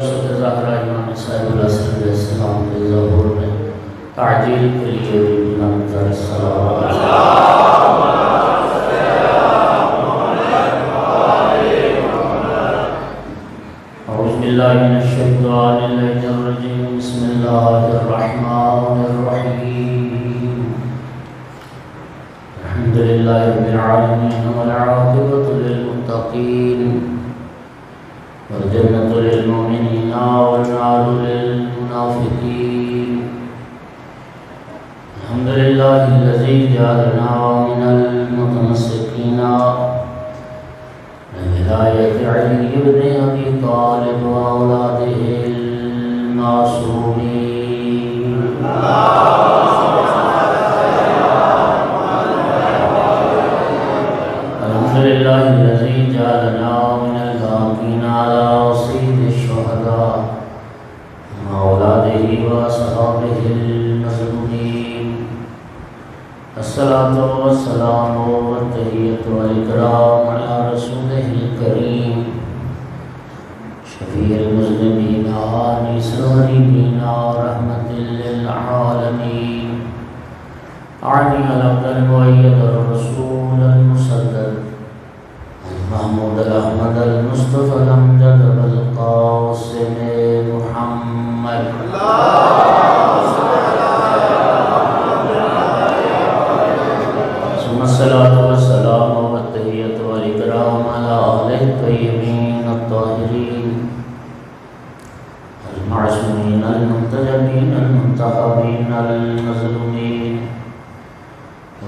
ظاہرہ امام صاحب علیہ السلام کے ظہور میں تعجیل کے لیے بھی بلند الصلاۃ اعوذ باللہ من الشیطان الرجیم بسم اللہ الرحمن الرحیم الحمد للہ رب العالمین والعاقبۃ للمتقین والجنة للمؤمنين والنار للمنافقين الحمد لله الذي جعلنا من المتمسكين بولاية علي بن أبي طالب وأولاده المعصومين الحمد لله الذي جعلنا من الباقين على رصيد الشهداء وأولاده وأصحابه المظلومين الصلاة والسلام والتحية والإكرام على رسوله الكريم شفيع المذنبين آنس الغريبين ورحمة للعالمين أعني العبد المؤيد الرسول المسدد محمود الأحمد المصطفى الأمجد بالقاسم محمد ثم الصلاة والسلام والتحية والإكرام على أهله الطيبين الطاهرين المعصومين المنتجبين المنتخبين المظلومين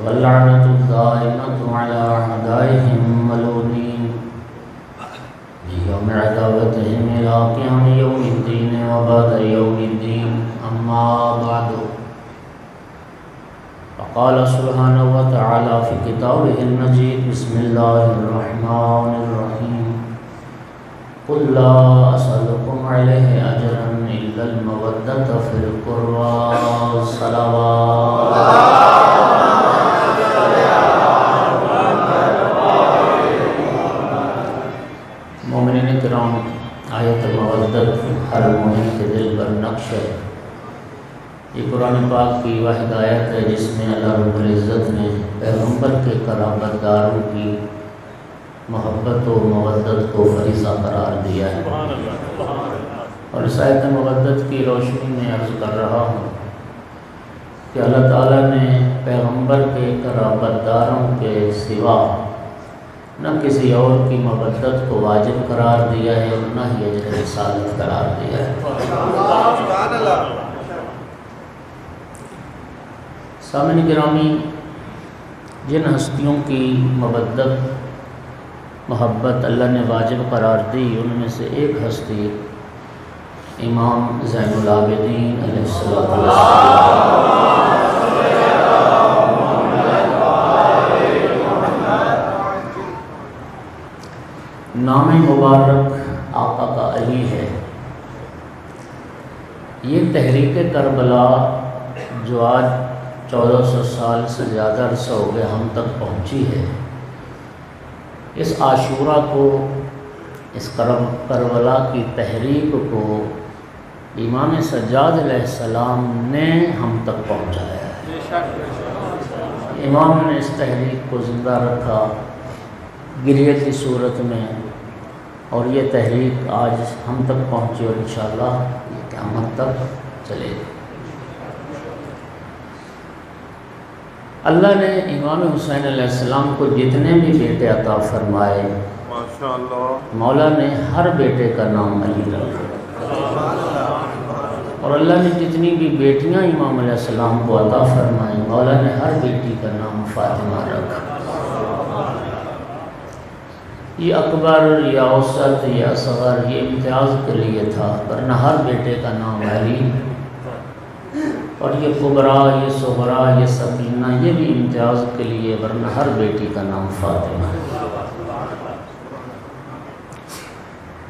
واللعنة الدائمة على أعدائهم ملعونين ليوم عداوتهم إلى قيام يوم الدين وبعد يوم الدين أما بعد فقال سبحانه وتعالى في كتابه المجيد بسم الله الرحمن الرحيم قل لا أسألكم عليه أجرا إلا المودة في القربى والصلوات مومنین کرام، آیت مودت ہر مومن کے دل پر نقش ہے۔ یہ قرآن پاک کی واحد آیت ہے جس میں اللہ رب العزت نے پیغمبر کے قرابت داروں کی محبت و مودت کو فریضہ قرار دیا ہے۔ اور اس آیت مودت کی روشنی میں عرض کر رہا ہوں کہ اللہ تعالیٰ نے پیغمبر کے قرابت داروں کے سوا نہ کسی اور کی مودت کو واجب قرار دیا ہے اور نہ ہی اجر رسالت قرار دیا ہے۔ سامعین گرامی، جن ہستیوں کی مودت محبت اللہ نے واجب قرار دی ان میں سے ایک ہستی امام زین العابدین علیہ السلام۔ نام مبارک آقا کا علی ہے۔ یہ تحریک کربلا جو آج 1400 سال سے زیادہ عرصہ ہو گیا ہم تک پہنچی ہے، اس عاشورہ کو، اس کربلا کی تحریک کو امام سجاد علیہ السلام نے ہم تک پہنچایا ہے۔ امام نے اس تحریک کو زندہ رکھا گریے کی صورت میں، اور یہ تحریک آج ہم تک پہنچی اور انشاءاللہ یہ قیامت تک چلے گی۔ اللہ نے امام حسین علیہ السلام کو جتنے بھی بیٹے عطا فرمائے، ماشاءاللہ، مولا نے ہر بیٹے کا نام علی رکھا، اور اللہ نے جتنی بھی بیٹیاں امام علیہ السلام کو عطا فرمائیں مولا نے ہر بیٹی کا نام فاطمہ رکھا۔ یہ اکبر یا اوسط یا اصغر یہ امتیاز کے لیے تھا، ورنہ ہر بیٹے کا نام علی، اور یہ کبرا، یہ صغرا، یہ سکینہ یہ بھی امتیاز کے لیے، ورنہ ہر بیٹی کا نام فاطمہ ہے۔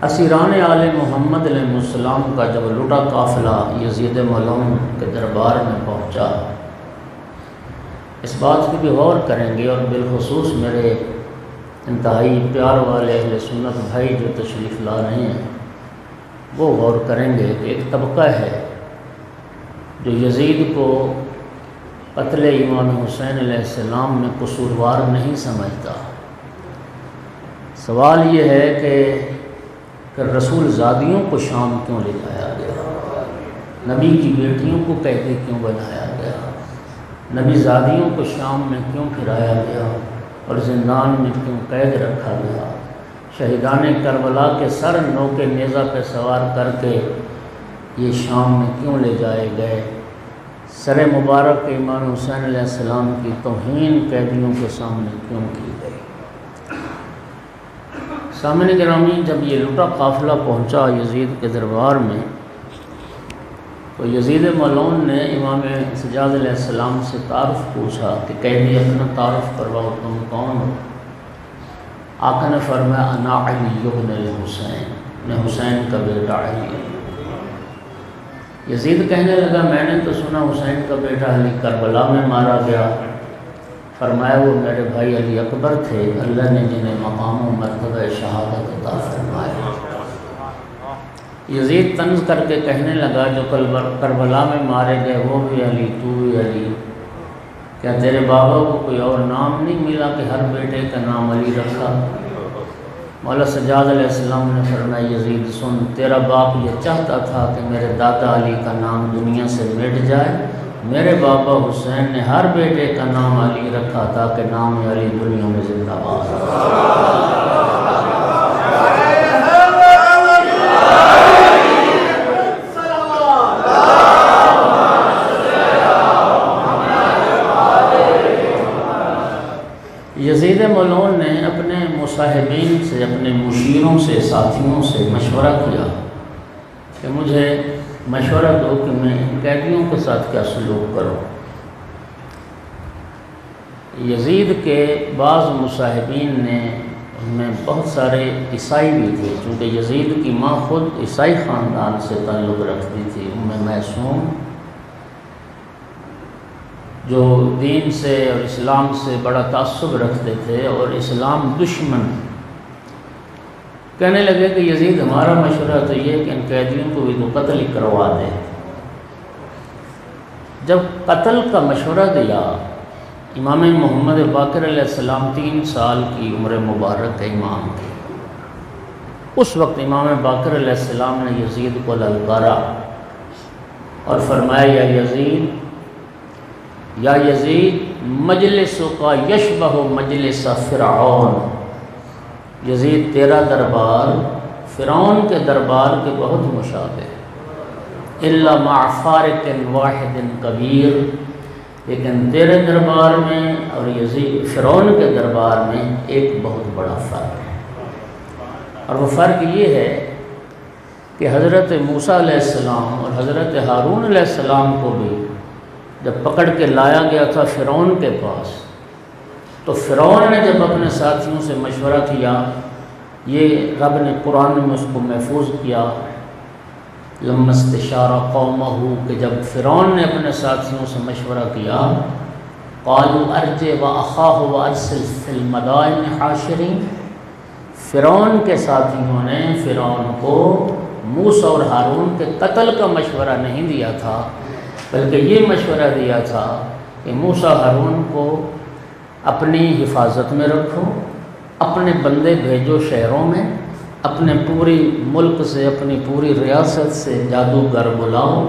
اسیران آل محمد علیہ السلام کا جب لٹا قافلہ یزید ملعون کے دربار میں پہنچا، اس بات کی بھی غور کریں گے، اور بالخصوص میرے انتہائی پیار والے اہل سنت بھائی جو تشریف لا رہے ہیں، وہ غور کریں گے کہ ایک طبقہ ہے جو یزید کو قتل امام حسین علیہ السلام میں قصوروار نہیں سمجھتا۔ سوال یہ ہے کہ رسول زادیوں کو شام کیوں لے جایا گیا، نبی کی بیٹیوں کو قیدی کیوں بنایا گیا، نبی زادیوں کو شام میں کیوں پھرایا گیا اور زندان میں کیوں قید رکھا گیا، شہیدان کربلا کے سر نوک نیزہ پہ سوار کر کے یہ شام میں کیوں لے جائے گئے، سر مبارک امام حسین علیہ السلام کی توہین قیدیوں کے سامنے کیوں کی گئی۔ سامعین گرامی، جب یہ لٹا قافلہ پہنچا یزید کے دربار میں تو یزید ملعون نے امام سجاد علیہ السلام سے تعارف پوچھا کہ قیدی اپنا تعارف کرواؤ، تم کون ہو؟ آقا نے فرمایا انا علی بن الحسین، میں حسین کا بیٹا علی۔ یزید کہنے لگا میں نے تو سنا حسین کا بیٹا علی کربلا میں مارا گیا۔ فرمایا وہ میرے بھائی علی اکبر تھے، اللہ نے جنہیں مقام و مرتبہ شہادت عطا فرمایا۔ یزید طنز کر کے کہنے لگا جو کربلا میں مارے گئے وہ بھی علی، تو بھی علی، کیا تیرے بابا کو کوئی اور نام نہیں ملا کہ ہر بیٹے کا نام علی رکھا؟ مولا سجاد علیہ السلام نے فرمایا یزید سن، تیرا باپ یہ چاہتا تھا کہ میرے دادا علی کا نام دنیا سے مٹ جائے، میرے بابا حسین نے ہر بیٹے کا نام علی رکھا تھا کہ نام علی دنیا میں زندہ باد۔ یزید ملعون نے اپنے مصاحبین سے، اپنے مشیروں سے، ساتھیوں سے مشورہ کیا کہ مجھے مشورہ دو کہ میں ان قیدیوں کے ساتھ کیا سلوک کروں۔ یزید کے بعض مصاحبین نے، ان میں بہت سارے عیسائی بھی تھے، چونکہ یزید کی ماں خود عیسائی خاندان سے تعلق رکھتی تھی، معصوم، جو دین سے اور اسلام سے بڑا تعصب رکھتے تھے اور اسلام دشمن۔ کہنے لگے کہ یزید ہمارا مشورہ تو یہ کہ ان قیدیوں کو بھی تو قتل ہی کروا دے۔ جب قتل کا مشورہ دیا امام محمد باقر علیہ السلام 3 سال کی عمر مبارک امام کی، اس وقت امام باقر علیہ السلام نے یزید کو للکارا اور فرمایا یا یزید مجلس کا یشبہ مجلس فرعون، یزید تیرا دربار فرعون کے دربار کے بہت مشابہ ہے، الا مع فارق واحد کبیر، لیکن تیرے دربار میں اور یزید فرعون کے دربار میں ایک بہت بڑا فرق ہے، اور وہ فرق یہ ہے کہ حضرت موسیٰ علیہ السلام اور حضرت ہارون علیہ السلام کو بھی جب پکڑ کے لایا گیا تھا فرعون کے پاس، تو فرعون نے جب اپنے ساتھیوں سے مشورہ کیا، یہ رب نے قرآن میں اس کو محفوظ کیا، لما استشار قومہ، کہ جب فرعون نے اپنے ساتھیوں سے مشورہ کیا، قالوا ارجع واخاہ وارسل فی المدائن حاشرین، فرعون کے ساتھیوں نے فرعون کو موسیٰ اور ہارون کے قتل کا مشورہ نہیں دیا تھا، بلکہ یہ مشورہ دیا تھا کہ موسیٰ ہارون کو اپنی حفاظت میں رکھو، اپنے بندے بھیجو شہروں میں، اپنے پوری ملک سے، اپنی پوری ریاست سے جادوگر بلاؤ،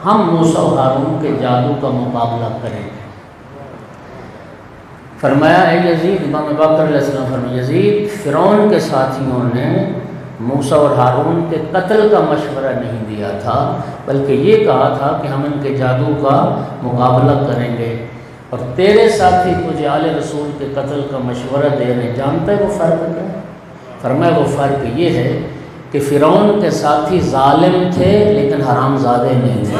ہم موسیٰ و ہارون کے جادو کا مقابلہ کریں گے۔ فرمایا اے یزید، امام باقر علیہ السلام فرمایا یزید فرعون کے ساتھیوں نے موسیٰ اور ہارون کے قتل کا مشورہ نہیں دیا تھا، بلکہ یہ کہا تھا کہ ہم ان کے جادو کا مقابلہ کریں گے، اور تیرے ساتھی تجھے آل رسول کے قتل کا مشورہ دے رہے، جانتا ہے وہ فرق کیا؟ فرمایا وہ فرق یہ ہے کہ فرعون کے ساتھی ظالم تھے لیکن حرام زادے نہیں تھے۔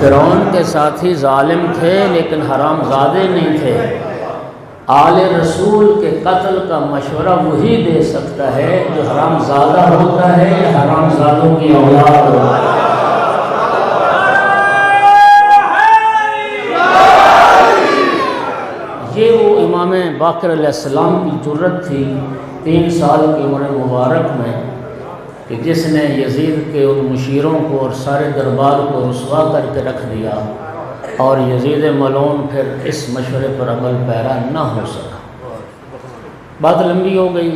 فرعون کے ساتھی ظالم تھے لیکن حرام زادے نہیں تھے۔ آل رسول کے قتل کا مشورہ وہی دے سکتا ہے جو حرام زادہ ہوتا ہے یا حرام زادوں کی اولاد ہوتا ہے۔ یہ وہ امام باقر علیہ السلام کی جرت تھی 3 سال کی عمر مبارک میں کہ جس نے یزید کے ان مشیروں کو اور سارے دربار کو رسوا کر کے رکھ دیا، اور یزید ملعون پھر اس مشورے پر عمل پیرا نہ ہو سکا۔ بات لمبی ہو گئی۔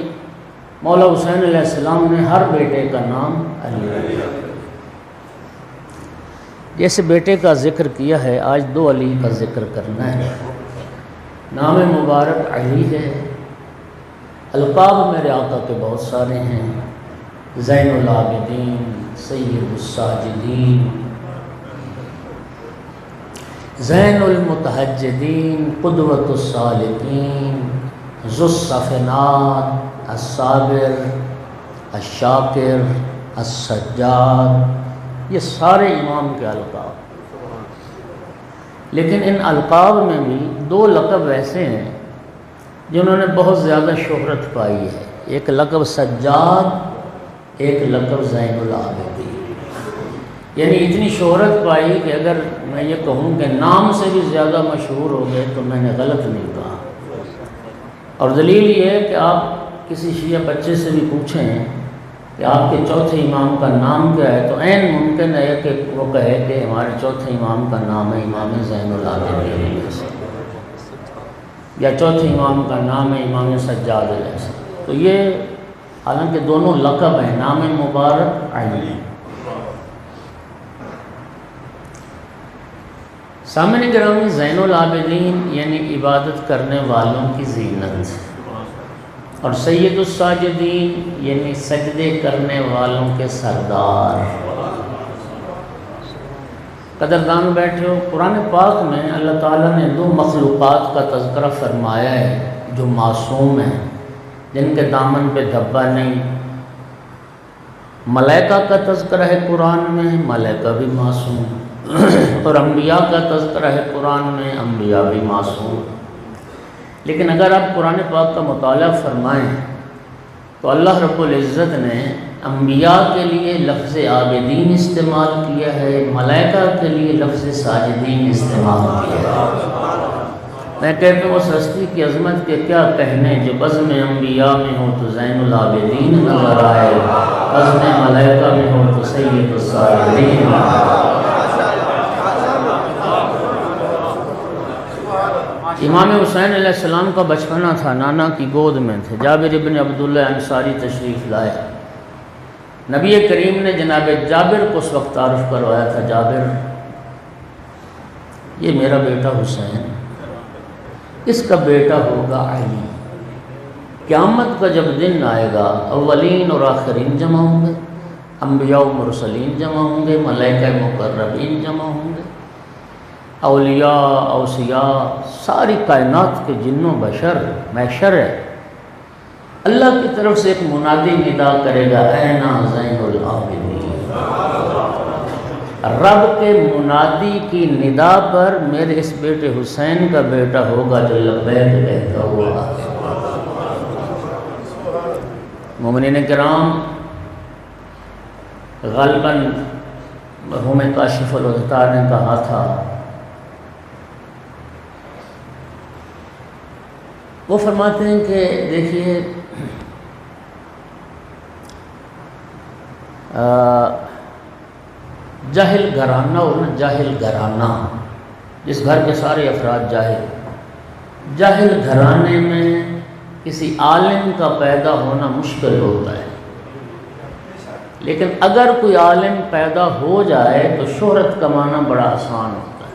مولا حسین علیہ السلام نے ہر بیٹے کا نام علی رکھا۔ جیسے بیٹے کا ذکر کیا ہے، آج 2 علی کا ذکر کرنا ہے۔ نام مبارک علی ہے۔ القاب میرے آقا کے بہت سارے ہیں: زین العابدین، سید الساجدین، زین المتحجدین، قدوۃ السالکین، ذو الصفنات، الصابر، الشاکر، السجاد، یہ سارے امام کے القاب۔ لیکن ان القاب میں بھی 2 لقب ایسے ہیں جنہوں نے بہت زیادہ شہرت پائی ہے۔ ایک لقب سجاد، ایک لقب زین العابدین۔ یعنی اتنی شہرت پائی کہ اگر میں یہ کہوں کہ نام سے بھی زیادہ مشہور ہو گئے تو میں نے غلط نہیں کہا۔ اور دلیل یہ ہے کہ آپ کسی شیعہ بچے سے بھی پوچھیں کہ آپ کے چوتھے امام کا نام کیا ہے، تو عین ممکن ہے کہ وہ کہے کہ ہمارے چوتھے امام کا نام ہے امام زین العابدین، یا چوتھے امام کا نام ہے امام سجاد علیہ السلام۔ تو یہ حالانکہ دونوں لقب ہیں، نام مبارک علی۔ سامعین گرامی، زین العابدین یعنی عبادت کرنے والوں کی زینت، اور سید الساجدین یعنی سجدے کرنے والوں کے سردار۔ قدردان بیٹھے ہو، قرآن پاک میں اللہ تعالیٰ نے 2 مخلوقات کا تذکرہ فرمایا ہے جو معصوم ہیں، جن کے دامن پہ دھبا نہیں۔ ملائکہ کا تذکرہ ہے قرآن میں، ملائکہ بھی معصوم، اور انبیاء کا تذکرہ ہے قرآن میں، انبیاء بھی معصوم۔ لیکن اگر آپ قرآن پاک کا مطالعہ فرمائیں تو اللہ رب العزت نے انبیاء کے لیے لفظ عابدین استعمال کیا ہے، ملائکہ کے لیے لفظ ساجدین استعمال کیا ہے۔ میں کہتا ہوں اس ہستی کی عظمت کے کیا کہنے جو بزم انبیاء میں ہو تو زین العابدین نظر آئے، بزم ملائکہ میں ہو تو سید الساجدین۔ امام حسین علیہ السلام کا بچپنا تھا، نانا کی گود میں تھے۔ جابر ابن عبداللہ انصاری تشریف لائے۔ نبی کریم نے جناب جابر کو اس وقت تعارف کروایا تھا، جابر یہ میرا بیٹا حسین، اس کا بیٹا ہوگا علی۔ قیامت کا جب دن آئے گا، اولین اور آخرین جمع ہوں گے، انبیاء و مرسلین جمع ہوں گے، ملائکہ مقربین جمع ہوں گے، اولیاء، اوصیاء، ساری کائنات کے جن و بشر محشر ہے۔ اللہ کی طرف سے ایک منادی ندا کرے گا، اینا زین العابدین۔ رب کے منادی کی ندا پر میرے اس بیٹے حسین کا بیٹا ہوگا جو لبیک کہتا ہوا۔ مومنین کرام، غالباً مرحوم کاشف الغطا نے کہا تھا، وہ فرماتے ہیں کہ دیکھیے جاہل گھرانہ اور جاہل گھرانہ، جس گھر کے سارے افراد جاہل گھرانے میں کسی عالم کا پیدا ہونا مشکل ہوتا ہے، لیکن اگر کوئی عالم پیدا ہو جائے تو شہرت کمانا بڑا آسان ہوتا ہے۔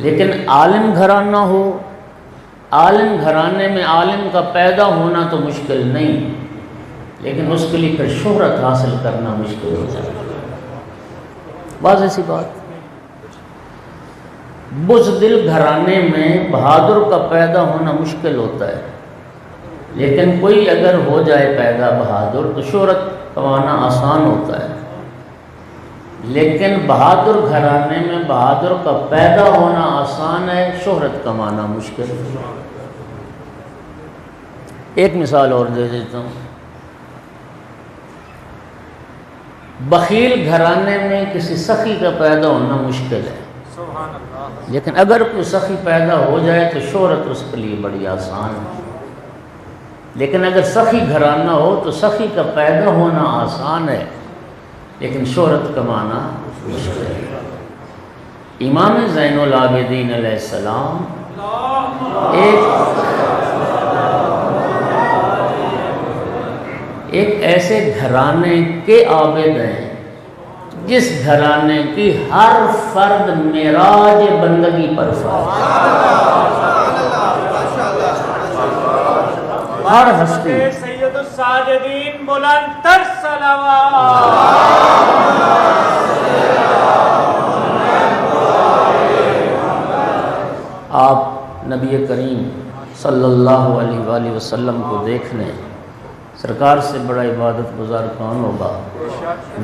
لیکن عالم گھرانہ ہو، عالم گھرانے میں عالم کا پیدا ہونا تو مشکل نہیں، لیکن اس کے لیے پھر شہرت حاصل کرنا مشکل ہو جاتا ہے۔ واضح سی بات، بزدل گھرانے میں بہادر کا پیدا ہونا مشکل ہوتا ہے، لیکن کوئی اگر ہو جائے پیدا بہادر تو شہرت کمانا آسان ہوتا ہے۔ لیکن بہادر گھرانے میں بہادر کا پیدا ہونا آسان ہے، شہرت کمانا مشکل ہے۔ ایک مثال اور دے دیتا ہوں، بخیل گھرانے میں کسی سخی کا پیدا ہونا مشکل ہے، لیکن اگر کوئی سخی پیدا ہو جائے تو شہرت اس کے لیے بڑی آسان ہے، لیکن اگر سخی گھرانہ ہو تو سخی کا پیدا ہونا آسان ہے لیکن شہرت کمانا مشکل ہے۔ امام زین العابدین علیہ السلام ایک ایسے گھرانے کے عابد ہیں جس گھرانے کی ہر فرد معراج بندگی پر فائز، ہر ہستی سید الساجدین بلند تر صلوات۔ آپ نبی کریم صلی اللہ علیہ وآلہ وسلم کو دیکھ لیں، سرکار سے بڑا عبادت گزار کون ہوگا؟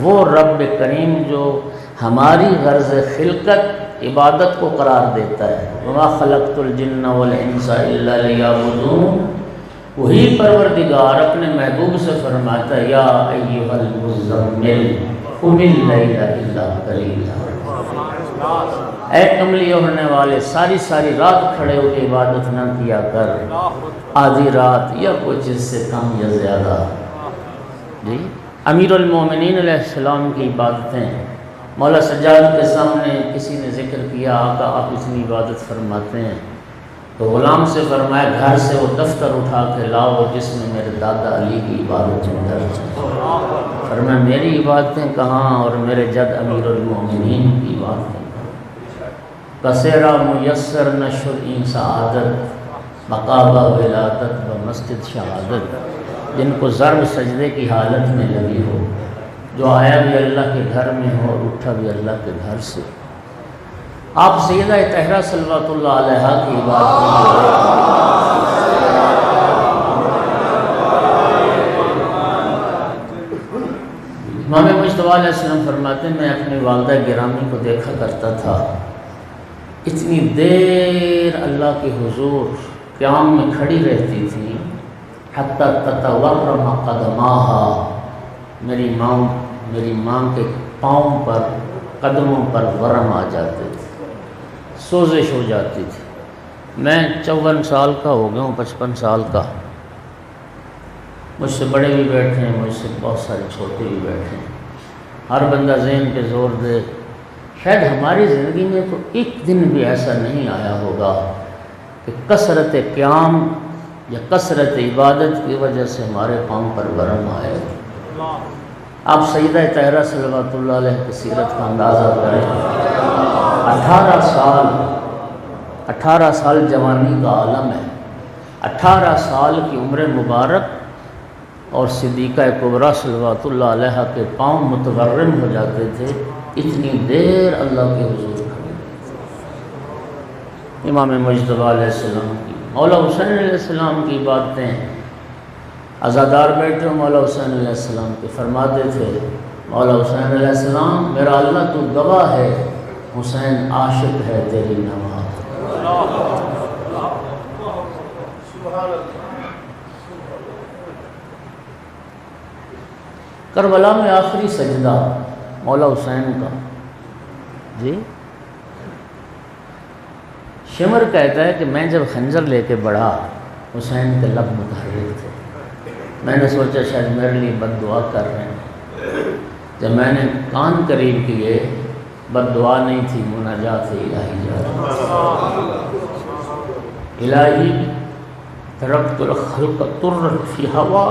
وہ رب کریم جو ہماری غرض خلقت عبادت کو قرار دیتا ہے، وَمَا خَلَقْتُ الْجِنَّ وَالْإِنسَ إِلَّا لِيَعْبُدُونِ، وہی پروردگار اپنے محبوب سے فرماتا ہے یا ایھا المزمل قم اللیل الا قلیلا، اے کملی اوڑھنے والے ساری ساری رات کھڑے ہو کے عبادت نہ کیا کر، آدھی رات یا کچھ اس سے کم یا زیادہ۔ جی امیر المومنین علیہ السلام کی عبادتیں، مولا سجاد کے سامنے کسی نے ذکر کیا آقا آپ اتنی عبادت فرماتے ہیں، تو غلام سے فرمایا گھر سے وہ دفتر اٹھا کے لاؤ جس میں میرے دادا علی کی عبادت درج ہے۔ فرمایا میری عبادتیں کہاں اور میرے جد امیر المومنین کی عبادتیں کہاں؟ کسیرا میسر نشر این سعادت مقابہ ولادت و مسجد شہادت، جن کو ضرب سجدے کی حالت میں لگی ہو، جو آیا بھی اللہ کے گھر میں ہو اور اٹھا بھی اللہ کے گھر سے۔ آپ سیدہ طاہرہ صلوات اللہ علیہا کی عبادت امام مجتبیٰ علیہ السلام فرماتے ہیں میں اپنی والدہ گرامی کو دیکھا کرتا تھا، اتنی دیر اللہ کے حضور قیام میں کھڑی رہتی تھی، حتی تتورم قدماہا، میری ماں کے پاؤں پر قدموں پر ورم آ جاتے تھے، سوزش ہو جاتی تھی۔ میں 54 سال کا ہو گیا ہوں، 55 سال کا، مجھ سے بڑے بھی بیٹھے ہیں، مجھ سے بہت سارے چھوٹے بھی بیٹھے ہیں، ہر بندہ ذہن پہ زور دے، شاید ہماری زندگی میں تو ایک دن بھی ایسا نہیں آیا ہوگا کہ کثرت قیام یا کثرت عبادت کی وجہ سے ہمارے پاؤں پر ورم آئے۔ آپ سیدہ طاہرہ صلوات اللہ علیہ کی سیرت کا اندازہ کریں، 18 سال جوانی کا عالم ہے، 18 سال کی عمر مبارک، اور صدیقہ کبریٰ صلوات اللہ علیہ کے پاؤں متورم ہو جاتے تھے، اتنی دیر اللہ کے حضور کھڑے تھے۔ امام مجتبیٰ علیہ السلام کی، مولا حسین علیہ السلام کی باتیں، عزادار بیٹے مولا حسین علیہ السلام کے فرماتے تھے، مولا حسین علیہ السلام میرا اللہ تو گواہ ہے، حسین عاشق ہے تیری نواز۔ کربلا میں آخری سجدہ مولا حسین کا، جی شمر کہتا ہے کہ میں جب خنجر لے کے بڑھا، حسین کے لب متحرک تھے، میں نے سوچا شاید میرے لیے بد دعا کر رہے ہیں، جب میں نے کان قریب کیے بد دعا نہیں تھی، مناجات الہی جا رہا، الہی ترکت الخلق ترا فی ہوا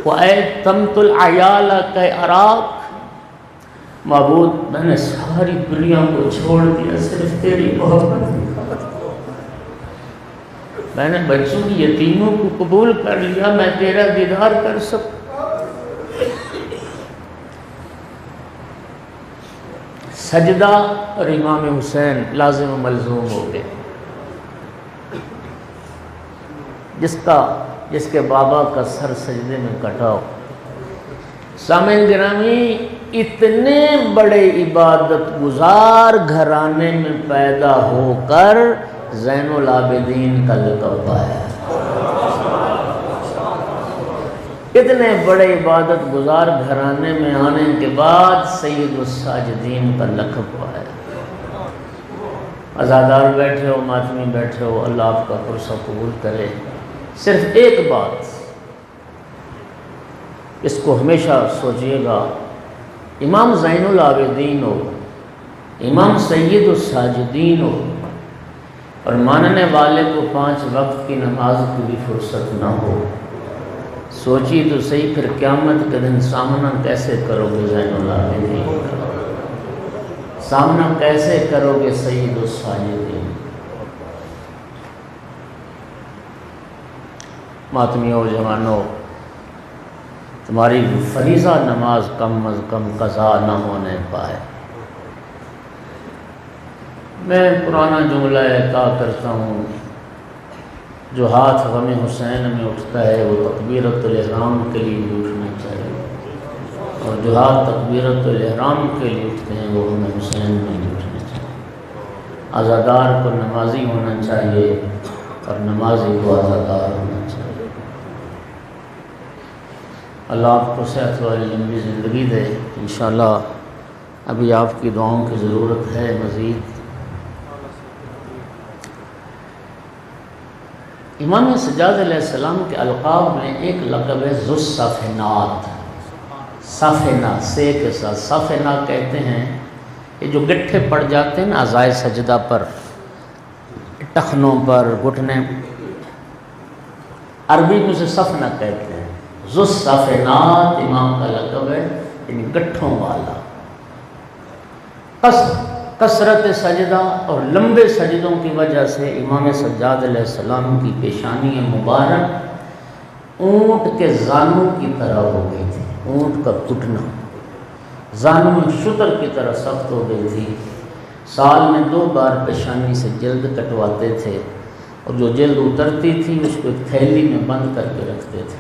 وَأَيْتَمْتُ الْعَيَالَ كَيْ أَرَاكَ، معبود میں نے ساری دنیا کو چھوڑ دیا صرف تیری محبت کی خاطر، میں نے بچوں کی یتیموں کو قبول کر لیا، میں تیرا دیدار کر سکوں۔ سجدہ اور امام حسین لازم و ملزوم ہو گئے، جس کے بابا کا سر سجدے میں کٹا ہو۔ سامعین گرامی، اتنے بڑے عبادت گزار گھرانے میں پیدا ہو کر زین العابدین کا لقب پایا، اتنے بڑے عبادت گزار گھرانے میں آنے کے بعد سید الساجدین کا لقب پایا۔ عزادار بیٹھے ہو، ماتمی بیٹھے ہو، اللہ آپ کا پرسہ قبول کرے۔ صرف ایک بات اس کو ہمیشہ سوچئے گا، امام زین العابدین ہو، امام سید الساجدین ہو، اور ماننے والے کو 5 وقت کی نماز کی بھی فرصت نہ ہو، سوچی تو صحیح پھر قیامت کے دن سامنا کیسے کرو گے زین العابدین کا؟ سامنا کیسے کرو گے سید الساجدین؟ ماتمیوں جوانوں، تمہاری فریضہ نماز کم از کم قضا نہ ہونے پائے۔ میں پرانا جملہ کہا کرتا ہوں، جو ہاتھ غم حسین میں اٹھتا ہے وہ تکبیرۃ الاحرام کے لیے بھی اٹھنا چاہیے، اور جو ہاتھ تکبیرۃ الاحرام کے لیے اٹھتے ہیں وہ غم حسین میں بھی اٹھنا چاہیے۔ عزادار کو نمازی ہونا چاہیے اور نمازی کو عزادار ہونا چاہیے۔ اللہ آپ کو صحت والی لمبی زندگی دے۔ انشاءاللہ ابھی آپ کی دعاؤں کی ضرورت ہے مزید۔ امام سجاد علیہ السلام کے القاب میں ایک لقب ہے ذو الصافنات، صافنہ سے کے ساتھ، صافنہ کہتے ہیں یہ جو گٹھے پڑ جاتے ہیں نا اعضائے سجدہ پر، ٹخنوں پر، گھٹنے، عربی میں سے صفنہ کہتے ہیں۔ ذو الصافنات امام کا لقب ہے، یعنی گٹھوں والا۔ کثرت سجدہ اور لمبے سجدوں کی وجہ سے امام سجاد علیہ السلام کی پیشانی مبارک اونٹ کے زانوں کی طرح ہو گئی تھی، اونٹ کا گھٹنا زانوں شتر کی طرح سخت ہو گئی تھی۔ سال میں 2 بار پیشانی سے جلد کٹواتے تھے، اور جو جلد اترتی تھی اس کو ایک تھیلی میں بند کر کے رکھتے تھے۔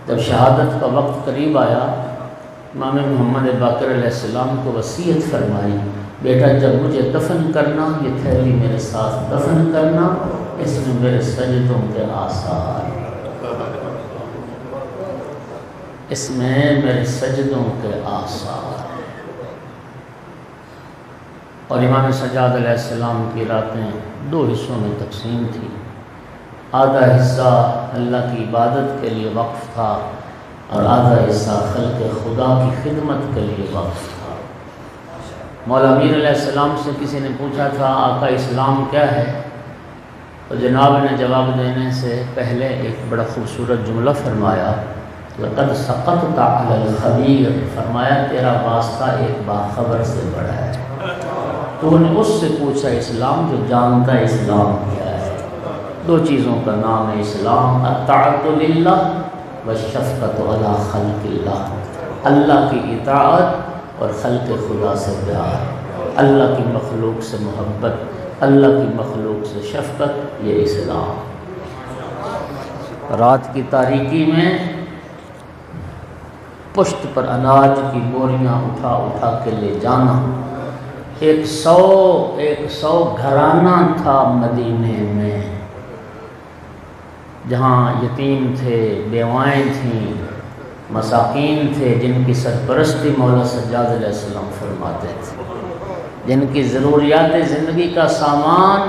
جب شہادت کا وقت قریب آیا، امام محمد باقر علیہ السلام کو وصیت فرمائی، بیٹا جب مجھے دفن کرنا یہ تھیلی میرے ساتھ دفن کرنا، اس میں میرے سجدوں کے آثار، اس میں میرے سجدوں کے آثار۔ اور امام سجاد علیہ السلام کی راتیں 2 حصوں میں تقسیم تھی، آدھا حصہ اللہ کی عبادت کے لیے وقف تھا اور آدھا حصہ خلق خدا کی خدمت کے لیے وقف تھا۔ مولا امیر علیہ السلام سے کسی نے پوچھا تھا آقا اسلام کیا ہے، تو جناب نے جواب دینے سے پہلے ایک بڑا خوبصورت جملہ فرمایا، لقد سقطت علی الخبیر، فرمایا تیرا واسطہ ایک باخبر سے بڑا ہے۔ تو نے اس سے پوچھا اسلام جو جانتا ہے اسلام کیا ہے۔ 2 چیزوں کا نام ہے اسلام، الطاعت للہ والشفقۃ علی خلق اللہ، اللہ کی اطاعت اور خلق خدا سے پیار، اللہ کی مخلوق سے محبت، اللہ کی مخلوق سے شفقت، یہ اسلام۔ رات کی تاریکی میں پشت پر اناج کی بوریاں اٹھا اٹھا کے لے جانا۔ 100 گھرانہ تھا مدینے میں، جہاں یتیم تھے، بیوائیں تھیں، مساکین تھے، جن کی سرپرستی مولا سجاد علیہ السلام فرماتے تھے، جن کی ضروریات زندگی کا سامان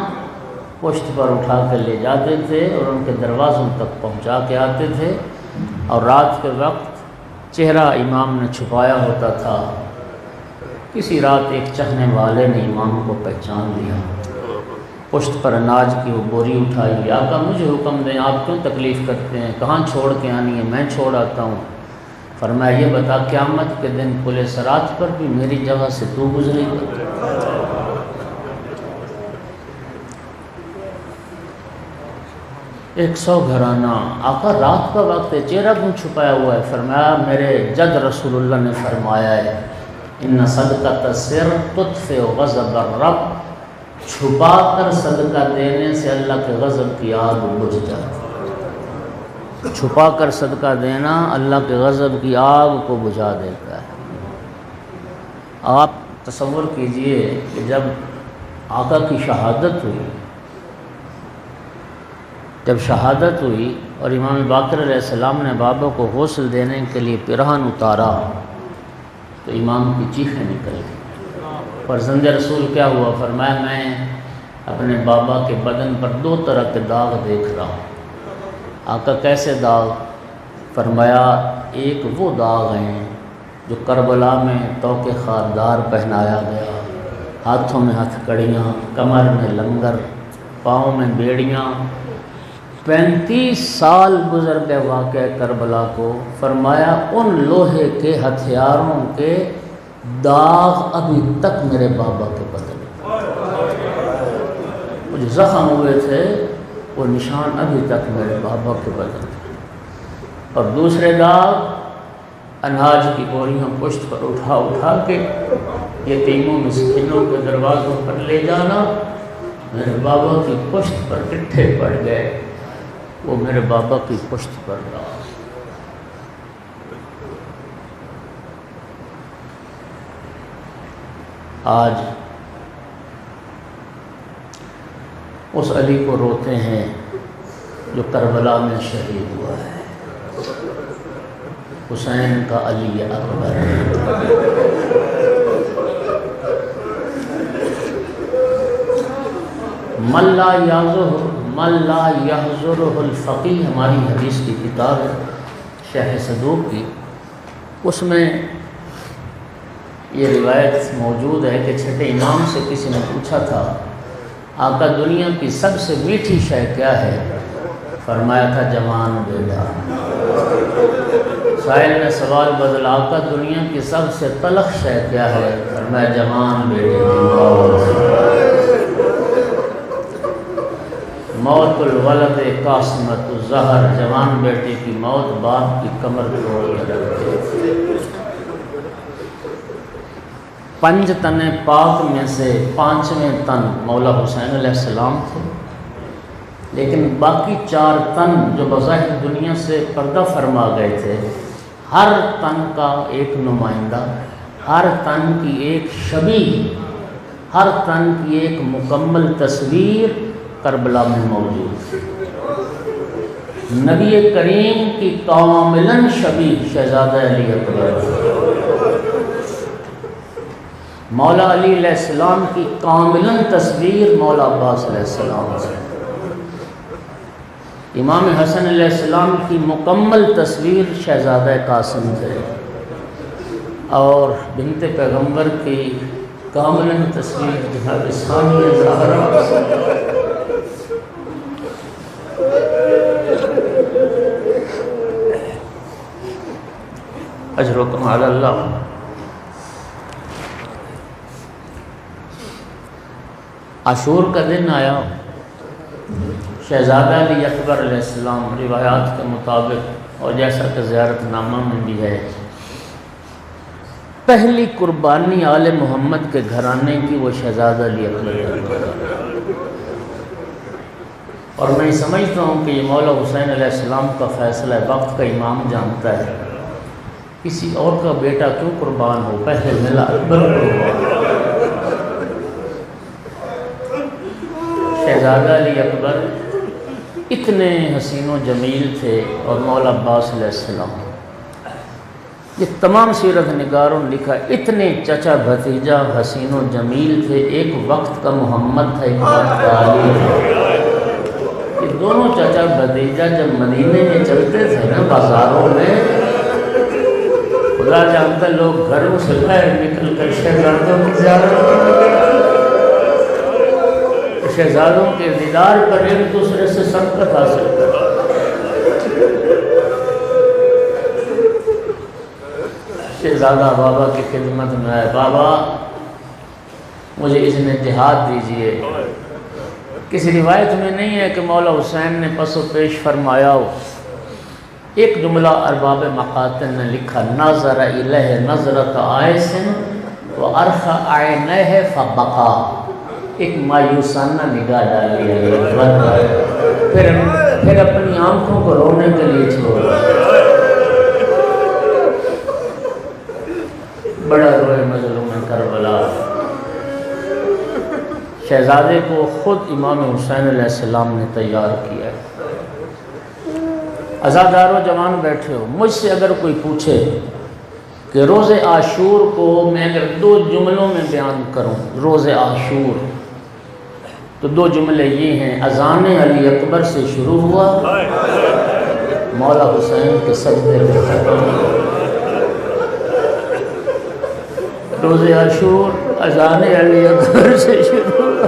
پشت پر اٹھا کے لے جاتے تھے اور ان کے دروازوں تک پہنچا کے آتے تھے۔ اور رات کے وقت چہرہ امام نے چھپایا ہوتا تھا، کسی رات ایک چاہنے والے نے امام کو پہچان لیا، پشت پر اناج کی وہ بوری اٹھائی، آقا مجھے حکم دیں، آپ کیوں تکلیف کرتے ہیں، کہاں چھوڑ کے آنی ہے، میں چھوڑ آتا ہوں۔ فرمایا یہ بتا قیامت کے دن پل صراط پر بھی میری جگہ سے تو گزرے گا؟ 100 گھرانہ، آقا رات کا وقت ہے، چہرہ کیوں چھپایا ہوا ہے؟ فرمایا میرے جد رسول اللہ نے فرمایا ہے، ان صدقۃ السر تطفئ غضب الرب، چھپا کر صدقہ دینے سے اللہ کے غضب کی آگ بجھ جاتی ہے۔ چھپا کر صدقہ دینا اللہ کے غضب کی آگ کو بجھا دیتا ہے۔ آپ تصور کیجئے کہ جب آقا کی شہادت ہوئی اور امام باقر علیہ السلام نے بابا کو غسل دینے کے لیے پیرہن اتارا تو امام کی چیخیں نکل گئی۔ فرزند رسول کیا ہوا؟ فرمایا میں اپنے بابا کے بدن پر 2 طرح کے داغ دیکھ رہا ہوں۔ آقا کیسے داغ؟ فرمایا ایک وہ داغ ہیں جو کربلا میں طوق خاردار پہنایا گیا، ہاتھوں میں ہتھ کڑیاں، کمر میں لنگر، پاؤں میں بیڑیاں، 35 سال گزر گئے واقعہ کربلا کو۔ فرمایا ان لوہے کے ہتھیاروں کے داغ ابھی تک میرے بابا کے بدن وہ جو زخم ہوئے تھے وہ نشان ابھی تک میرے بابا کے بدن۔ اور دوسرے داغ اناج کی بوریاں پشت پر اٹھا اٹھا کے یتیموں مسکینوں کے دروازوں پر لے جانا، میرے بابا کی پشت پر ٹٹھے پڑ گئے، وہ میرے بابا کی پشت پر رہا۔ آج اس علی کو روتے ہیں جو کربلا میں شہید ہوا ہے، حسین کا علی اکبر۔ من لا یحضرہ الفقیہ ہماری حدیث کی کتاب ہے شرح صدوق کی، اس میں یہ روایت موجود ہے کہ چھٹے امام سے کسی نے پوچھا تھا آقا دنیا کی سب سے میٹھی شے کیا ہے؟ فرمایا تھا جوان بیٹا۔ سائل نے سوال بدلا آقا دنیا کی سب سے تلخ شے کیا ہے؟ فرمایا جوان بیٹے کی موت الولد قاسمت الزہر، جوان بیٹے کی موت باپ کی کمر توڑ کے رکھ دے۔ 5 تن پاک میں سے 5ویں تن مولا حسین علیہ السلام تھے، لیکن باقی 4 تن جو بظاہر دنیا سے پردہ فرما گئے تھے، ہر تن کا ایک نمائندہ، ہر تن کی ایک شبیہ، ہر تن کی ایک مکمل تصویر کربلا میں موجود تھی۔ نبی کریم کی کاملاً شبیہ شہزادہ علی اکبر، مولا علی علیہ السلام کی کاملاً تصویر مولا عباس علیہ السلام سے، امام حسن علیہ السلام کی مکمل تصویر شہزادہ قاسم تھے، اور بنت پیغمبر کی کاملاً تصویر جناب ثانیہ زہرا۔ اجرکم علی اللہ۔ عاشور کا دن آیا، شہزادہ علی اکبر علیہ السلام روایات کے مطابق اور جیسا کہ زیارت نامہ میں بھی ہے، پہلی قربانی آل محمد کے گھرانے کی وہ شہزادہ علی اکبر، اور میں سمجھتا ہوں کہ یہ مولا حسین علیہ السلام کا فیصلہ وقت کا امام جانتا ہے، کسی اور کا بیٹا کیوں قربان ہو، پہلے ملا اکبر قربان۔ شہزادہ علی اکبر اتنے حسین و جمیل تھے، اور مولا عباس علیہ السلام، یہ تمام سیرت نگاروں نے لکھا اتنے چچا بھتیجا حسین و جمیل تھے، ایک وقت کا محمد تھا، ایک وقت کا علی تھا۔ یہ دونوں چچا بھتیجا جب مدینے میں چلتے تھے نا بازاروں میں، خدا جانتا لوگ گھروں سے باہر نکل کر شہزادوں کی زیارت، شہزادوں کے دیدار پر ایک دوسرے سے سبقت حاصل کرتے۔ شہزادہ بابا کی خدمت میں آئے، بابا مجھے اذن جہاد دیجئے۔ کسی روایت میں نہیں ہے کہ مولا حسین نے پس و پیش فرمایا ہو، ایک جملہ ارباب مقاتل نے لکھا، نظر الیہ نظرۃ عائس وارخى عینیہ فبکا، ایک مایوسانہ نگاہ ڈالی ہے، پھر اپنی آنکھوں کو رونے کے لیے چھوڑا، بڑا روئے مظلوم کربلا۔ شہزادے کو خود امام حسین علیہ السلام نے تیار کیا ہے۔ عزادارو جوان بیٹھے ہو، مجھ سے اگر کوئی پوچھے کہ روز عاشور کو میں اگر 2 جملوں میں بیان کروں، روز عاشور، تو 2 جملے یہ ہیں: اذان علی اکبر سے شروع ہوا، مولا حسین کے سجدے پہ ختم ہوا۔ روز عاشور اذان علی اکبر سے شروع ہوا۔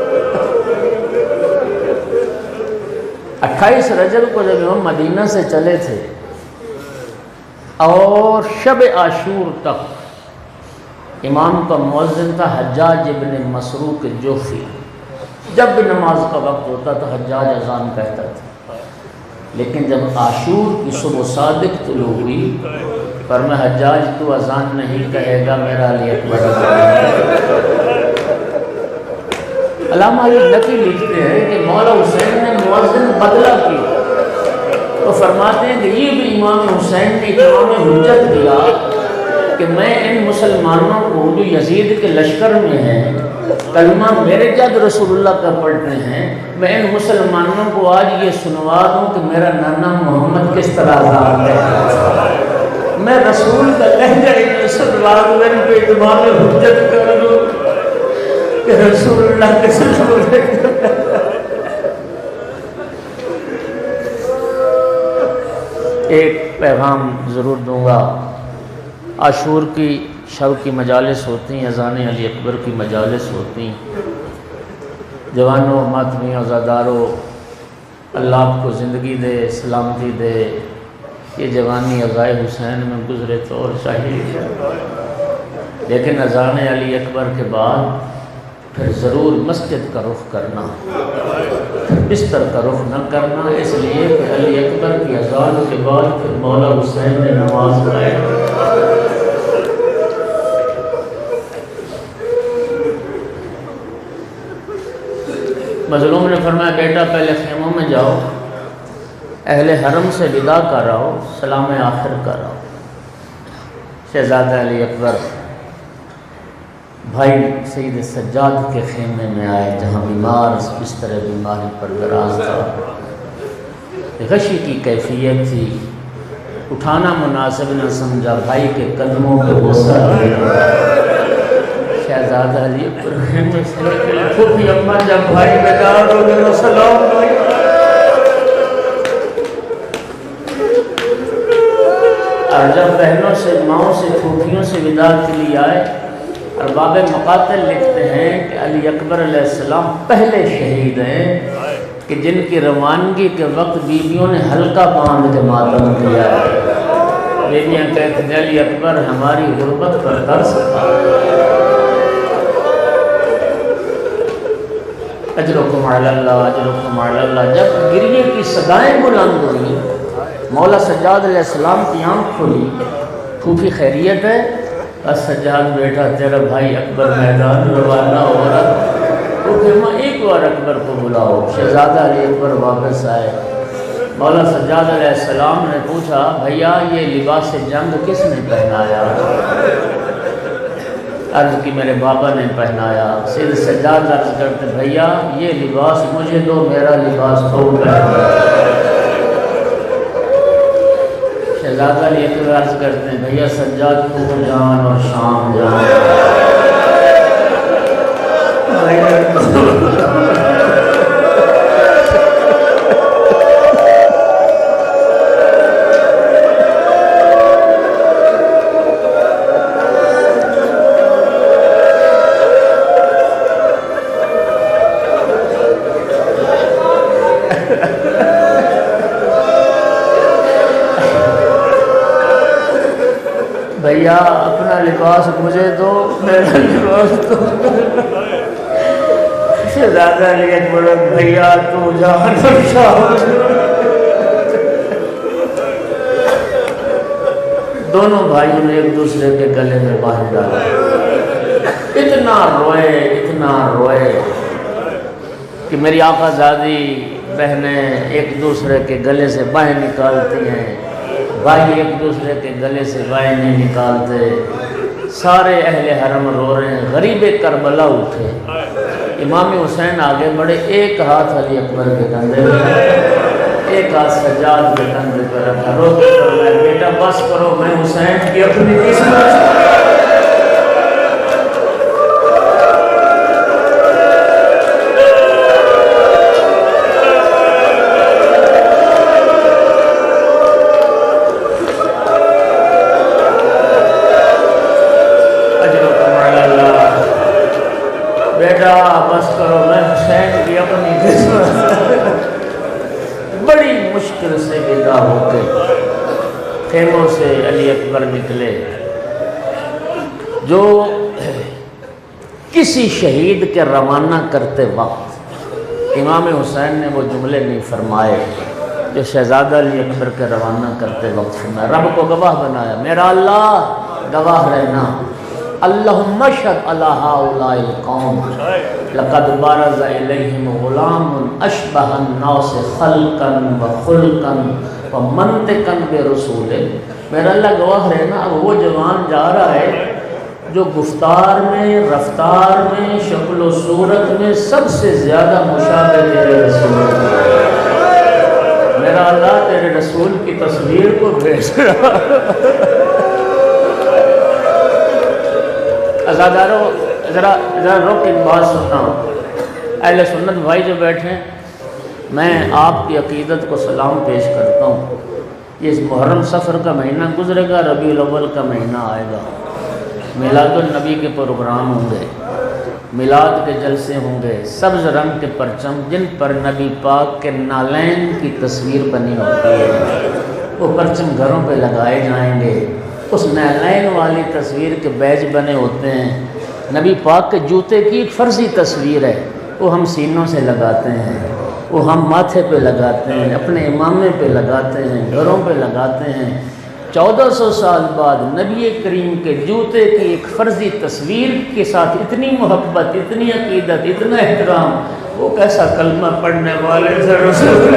28 رجب کو جب ہم مدینہ سے چلے تھے اور شب عاشور تک امام کا مؤذن تھا حجاج ابن مسروق جوفی۔ جب بھی نماز کا وقت ہوتا تو حجاج اذان کہتا تھا، لیکن جب عاشور کی صبح صادق طلوع ہوئی، فرمایا حجاج تو اذان نہیں کہے گا، میرا علی اکبر علامہ علی نقی لکھتے ہیں کہ مولا حسین نے مؤذن بدلا کی، تو فرماتے ہیں کہ یہ بھی امام حسین نے اتمام حجت دیا کہ میں ان مسلمانوں کو جو یزید کے لشکر میں ہیں، کلمہ میرے جد رسول اللہ کا پڑھتے ہیں، میں ان مسلمانوں کو آج یہ سنوا دوں کہ میرا نانا محمد کس طرح آزاد ہے، میں رسول کا لہجہ ان سنوا دوں، ان پہ اتمام حجت کر دوں کہ رسول اللہ کے سنوا۔ ایک پیغام ضرور دوں گا، عاشور کی شب کی مجالس ہوتی ہیں، اذان علی اکبر کی مجالس ہوتی ہیں۔ جوانوں، ماتمیوں، عزاداروں، اللہ آپ کو زندگی دے، سلامتی دے، یہ جوانی عزائے حسین میں گزرے تو اور چاہیے، لیکن اذان علی اکبر کے بعد پھر ضرور مسجد کا رخ کرنا، بستر کا رخ نہ کرنا، اس لیے کہ علی اکبر کی اذان کے بعد پھر مولا حسین نے نماز پڑھائی۔ مظلوم نے فرمایا بیٹا پہلے خیموں میں جاؤ، اہل حرم سے ودا کر آؤ، سلام آخر کر آؤ۔ شہزادہ علی اکبر بھائی سید سجاد کے خیمے میں آئے، جہاں بیمار بستر بیماری پر دراز تھا، غشی کی کیفیت تھی، اٹھانا مناسب نہ سمجھا، بھائی کے قدموں پہ غصہ آیا۔ شہزادہ علی اکبر خیمے سے نکلے، پھوپھی اماں جب بھائی بیدار ہو گئے، سلام بھائی، اور جب بہنوں سے، ماؤں سے، پھوپھیوں سے ودا کے لیے آئے، ارباب مقاتل لکھتے ہیں کہ علی اکبر علیہ السلام پہلے شہید ہیں کہ جن کی روانگی کے وقت بیویوں نے حلقہ باندھ کے ماتم کیا ہے۔ بیویاں کہتے ہیں علی اکبر ہماری غربت پر ترس تھا۔ اجرکم علی اللہ، اجرکم علی اللہ۔ جب گریے کی صدائیں بلند ہوئی، مولا سجاد علیہ السلام کی آنکھ کھلی، پھوپھی خیریت ہے؟ سجاد بیٹا تیرا بھائی اکبر میدان روانہ ہو رہا، تو پھر میں ایک بار اکبر کو بلاؤ۔ شہزادہ علی اکبر واپس آئے، مولا سجاد علیہ السلام نے پوچھا بھیا یہ لباس جنگ کس نے پہنایا؟ عرض کی میرے بابا نے پہنایا۔ سید سجاد عرض کرتے بھیا یہ لباس مجھے دو، میرا لباس تو پہنا۔ شہزادہ علی اکبر عرض کرتے ہیں بھیا سجاد کو جان اور شام جان۔ بھیا اپنا لباس مجھے دو، میرا لباس تو۔ شہزادہ علی اکبر بھیا تو جان اور شام۔ دونوں بھائیوں نے ایک دوسرے کے گلے میں باندھ ڈالا، اتنا روئے کہ میری آقا زادی بہنیں ایک دوسرے کے گلے سے باہیں نکالتی ہیں، بھائی ایک دوسرے کے گلے سے بائیں نہیں نکالتے، سارے اہل حرم رو رہے ہیں۔ غریب کربلا اٹھے، امام حسین آگے بڑھے، ایک ہاتھ علی اکبر کے کندھے پہ، ایک ہاتھ سجاد کے کندھے پہ رکھا، رو کے فرمایا بیٹا بس کرو، میں حسین کی اپنی قسمت بس کرو، میں حسین کی اپنی قسمت۔ بڑی مشکل سے ودا ہو کے خیموں سے علی اکبر نکلے۔ جو کسی شہید کے روانہ کرتے وقت امام حسین نے وہ جملے نہیں فرمائے جو شہزادہ علی اکبر کے روانہ کرتے وقت فرمایا، رب کو گواہ بنایا، میرا اللہ گواہ رہنا، اللہم اشہد علی ہؤلاء القوم لقد بارز الیہم غلام اشبہ الناس خلقا وخلقا ومنطقا برسول۔ میرا اللہ گواہ رہنا، اب وہ جوان جا رہا ہے جو گفتار میں، رفتار میں، شکل و صورت میں سب سے زیادہ مشابہ تیرے رسول ہے۔ میرا اللہ تیرے رسول کی تصویر کو بھیج رہا۔ ازادارو ذرا رک ایک بات سننا، اہل سنت بھائی جو بیٹھے ہیں، میں آپ کی عقیدت کو سلام پیش کرتا ہوں۔ یہ محرم سفر کا مہینہ گزرے گا، ربیع الاول کا مہینہ آئے گا، میلاد النبی کے پروگرام ہوں گے، میلاد کے جلسے ہوں گے، سبز رنگ کے پرچم جن پر نبی پاک کے نالین کی تصویر بنی ہوتی ہے، وہ پرچم گھروں پہ لگائے جائیں گے۔ اس نالین والی تصویر کے بیج بنے ہوتے ہیں، نبی پاک کے جوتے کی ایک فرضی تصویر ہے، وہ ہم سینوں سے لگاتے ہیں، وہ ہم ماتھے پہ لگاتے ہیں، اپنے امامے پہ لگاتے ہیں، گھروں پہ لگاتے ہیں۔ 1400 سال بعد نبی کریم کے جوتے کی ایک فرضی تصویر کے ساتھ اتنی محبت، اتنی عقیدت، اتنا احترام، وہ کیسا کلمہ پڑھنے والے رسول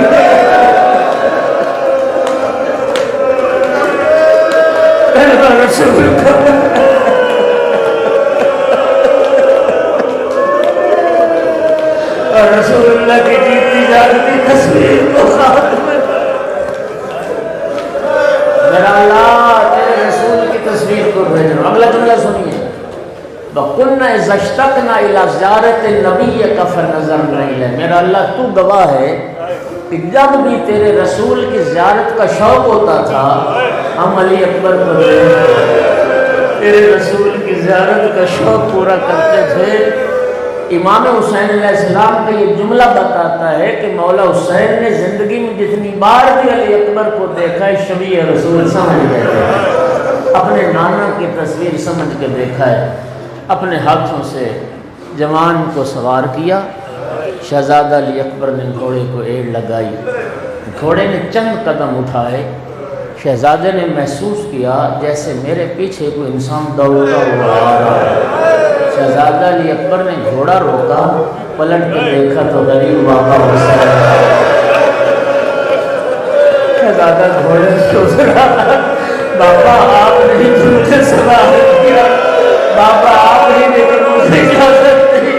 اور رسول اللہ کی جیتی جاگتی تصویر کو خاتم۔ میرا اللہ تیرے رسول کی تصویر کو بھیج رہا ہوں۔ اگلا جملہ سنیے، وَقُلْنَا إِذَا اشْتَقْنَا إِلَىٰ زِيَارَةِ النَّبِيِّ فَنَظَرْنَا إِلَيْهِ۔ میرا اللہ تو گواہ ہے کہ جب بھی تیرے رسول کی زیارت کا شوق ہوتا تھا ہم علی اکبر کو تیرے رسول کی زیارت کا شوق پورا کرتے تھے۔ امام حسین علیہ السلام کا یہ جملہ بتاتا ہے کہ مولا حسین نے زندگی میں جتنی بار بھی علی اکبر کو دیکھا ہے، شبیہ رسول سمجھ گئے تھے، اپنے نانا کی تصویر سمجھ کے دیکھا ہے۔ اپنے ہاتھوں سے جوان کو سوار کیا، شہزادہ علی اکبر نے گھوڑے کو ایڑ لگائی، گھوڑے نے چند قدم اٹھائے، شہزادے نے محسوس کیا جیسے میرے پیچھے کوئی انسان دوڑتا ہوا آ رہا ہے۔ شہزادہ علی اکبر نے گھوڑا روکا، پلٹ کے دیکھا تو غریب بابا حسین۔ شہزادہ گھوڑے سے اترا، بابا آپ نے مجھے سوال کیا، بابا آپ ہی لیکن مجھے اجازت نہیں۔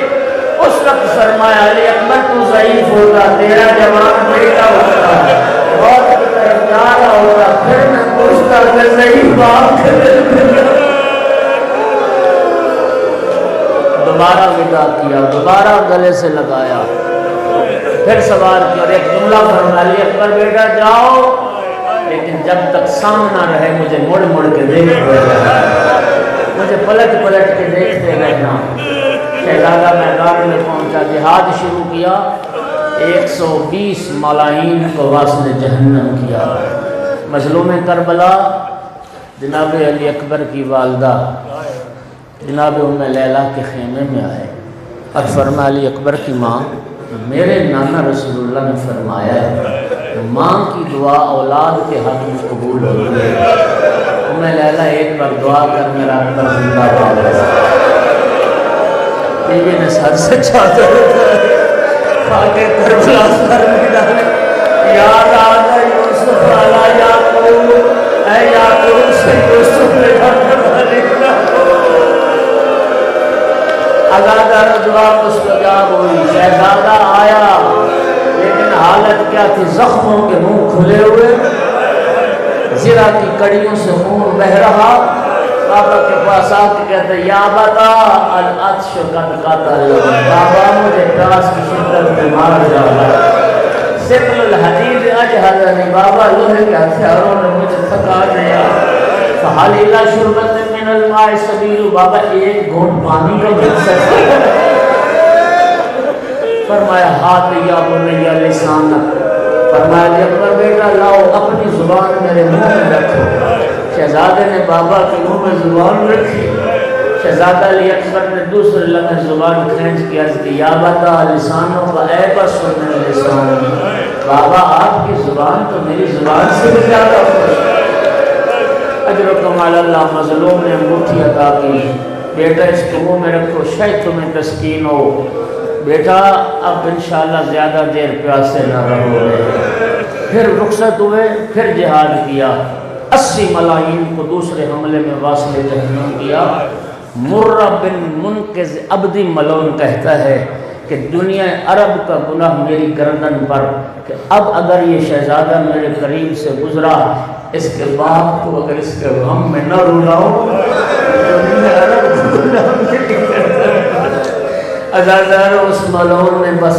اس وقت فرمایا علی اکبر تو ضعیف ہوتا، تیرا جوان بیٹا ہوتا، بہت طرفدار ہوتا، پھر میں پوچھتا کہ ضعیف باپ کے دوبارہ ودا کیا، دوبارہ گلے سے لگایا، پھر سوار کیا اور ایک جملہ فرمایا، علی اکبر بیٹا جاؤ لیکن جب تک سامنا رہے مجھے مڑ مڑ کے دیکھتے رہنا، مجھے پلٹ پلٹ کے دیکھتے رہنا۔ شہزادہ میدان میں پہنچا، جہاد شروع کیا، 120 ملائین کو واسطے جہنم کیا۔ مظلوم کربلا جناب علی اکبر کی والدہ جناب ام لیلہ کے خیمے میں آئے اور فرمایا، علی اکبر کی ماں، میرے نانا رسول اللہ نے فرمایا ہے ماں کی دعا اولاد کے حق میں قبول ہوتی ہے۔ ام لیلہ ایک بار دعا کر میرا اکبر زندہ باد ہے۔ بیوی نے سر سے چادر خاکے کربلا سر میں ڈالے، یاد آتا یوسف علی یعقوب، اے یعقوب سے یوسف نے ازادہ دعا مستجاب ہوئی، شہزادہ آیا، لیکن حالت کیا تھی؟ زخموں کے منہ کھلے ہوئے، زرا کی کڑیوں سے خون بہ رہا، بابا کے پاس آ کے کہتے یا بتا العطش قد قتل، بابا مجھے پیاس کی شدت میں مار ڈالا، ثقل الحدید اجہدنی، بابا لوہے کے ہتھیاروں نے مجھے تھکا دیا، فحل الی شربت من الماء سبیل، بابا ایک گھونٹ پانی کا مل سکتا ہے؟ فرمایا ہاتھ یا بنی لسانک، فرمایا علی اکبر بیٹا لاؤ اپنی زبان میرے منہ میں رکھو۔ شہزادے نے بابا کے منہ میں زبان رکھی، شہزادہ علی اکبر نے دوسرے لمحے زبان کھینچ کے عرض کی یا بتا لسانوں کا اے بس من لسانی، بابا آپ کی زبان تو میری زبان سے بھی زیادہ خوش ہے۔ اجرکم علی اللہ، مظلوم نے انگوٹھی عطا کی، بیٹا اس کو منہ میں رکھو شاید تمہیں تسکین ہو، بیٹا اب انشاءاللہ زیادہ دیر پیاسے نہ رہو گے۔ پھر رخصت ہوئے، پھر جہاد کیا، 80 ملاحین کو دوسرے حملے میں واصل جہنم کیا۔ مرہ بن منقذ عبدی ملون کہتا ہے کہ دنیا عرب کا گناہ میری گردن پر، کہ اب اگر یہ شہزادہ میرے قریب سے گزرا، اس کے باپ کو اگر اس کے غم میں نہ رلاؤں، دنیا عرب کا گناہ میری گردن پر۔ عزادار اس ملعون نے بس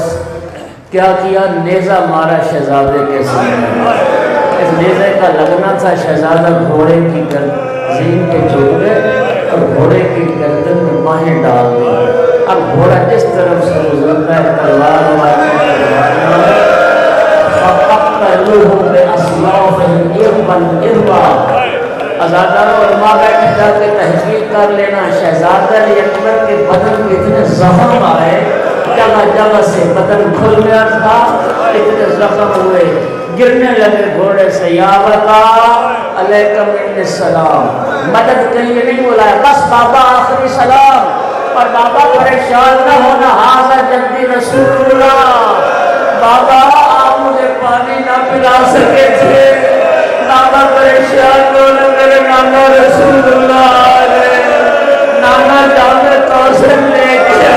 کیا کیا، نیزہ مارا شہزادے کے سامنے، اس نیزے کا لگنا تھا شہزادہ گھوڑے کی زین کے چھوٹ گئے اور گھوڑے کی گردن میں ماہیں ڈال دی۔ اب گھوڑا جس طرف سے گزرتا ہے تلوار مارنے فَقَتَلُوهُ بِأَسْلَافِهِمْ إِرْبًا إِرْبًا۔ عزادار علماء بیٹھ جا کے تحقیق کر لینا، شہزادہ علی اکبر کے بدن میں اتنے زخم آئے، جگہ جگہ سے بدن کھل گیا تھا، اتنے زخم ہوئے، گرنے لگے گھوڑے سے۔ یا بتا علیکم منی السلام، مدد کے لیے نہیں بولا ہے، بس بابا آخری سلام، اور بابا پریشان نہ ہونا، حاضر جدی رسول اللہ، بابا آپ مجھے پانی نہ پلا سکے تھے، بابا پریشان ہونا، میرے نانا رسول اللہ نانا جامع توسن لے کے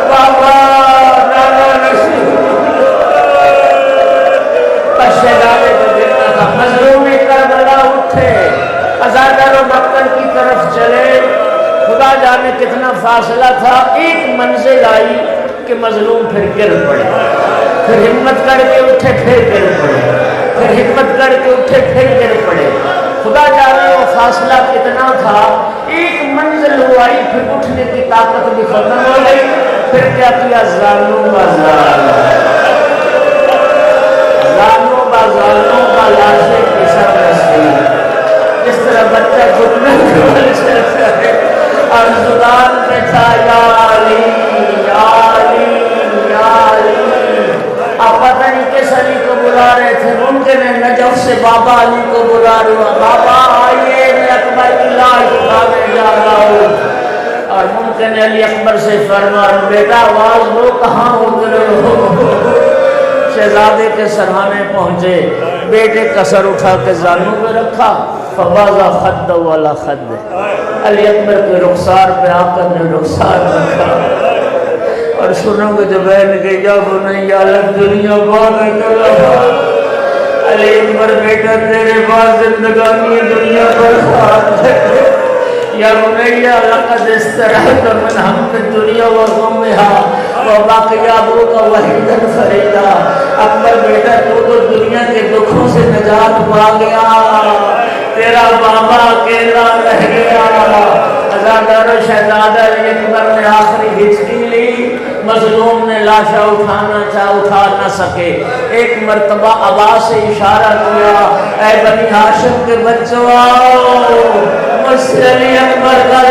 بابا نانا رسول شہزادے کو دیکھنا تھا۔ مظلوم کربلا اٹھے، عزادار و مکر کی طرف چلے، خدا جانے کتنا فاصلہ تھا، ایک منزل آئی کہ مظلوم پھر گر پڑے، پھر ہمت کر کے اٹھے پھر گر پڑے، پھر ہمت کر کے اٹھے پھر گر پڑے، خدا جانے وہ فاصلہ کتنا تھا، ایک منزل ہوائی، پھر اٹھنے کی طاقت بھی ختم ہو گئی، پھر کیا کیا، زانو بازانوں کا لاشے کی سر رسی، اس طرح بچہ گھٹنے کے چلتا ہے اور زبان میں تھا یا علی یا علی یا علی۔ اب پتہ نہیں کس علی کو بلا رہے تھے، ممکن ہے نجف سے بابا علی کو بلا رہے ہوا، بابا آئیے میں اکبر کی لاش اٹھانے جا رہا ہوں، اور ممکن ہے علی اکبر سے فرما بیٹا آواز دو کہاں اترے ہو۔ شہزادے کے سرحانے پہنچے، بیٹے کا سر اٹھا کے زانوں پہ رکھا، فبازا خد والا خد، علی اکبر کے رخسار پہ آقا نے رخسار رکھا، اور سنو گے جو بہن کے یا بنیا لگ دنیا بہت اکلا، علی اکبر بیٹا تیرے بعد زندگانی دنیا پر خواہد ہے، یا بنیا لقد استرحت من ہم دنیا و غمها وباقی ابو کا وحیدن فریدا۔ اکبر بیٹا تو دنیا کے دکھوں سے نجات پا گیا، تیرا بابا اکیلا رہ گیا۔ عزادار و شہزادہ علی اکبر نے آخری ہچکی لی، مظلوم نے لاشا اٹھانا چاہ اٹھا نہ سکے، ایک مرتبہ آواز سے اشارہ کیا، اے بنی ہاشم کے بچوں آؤ، مجھ سے علی اکبر کا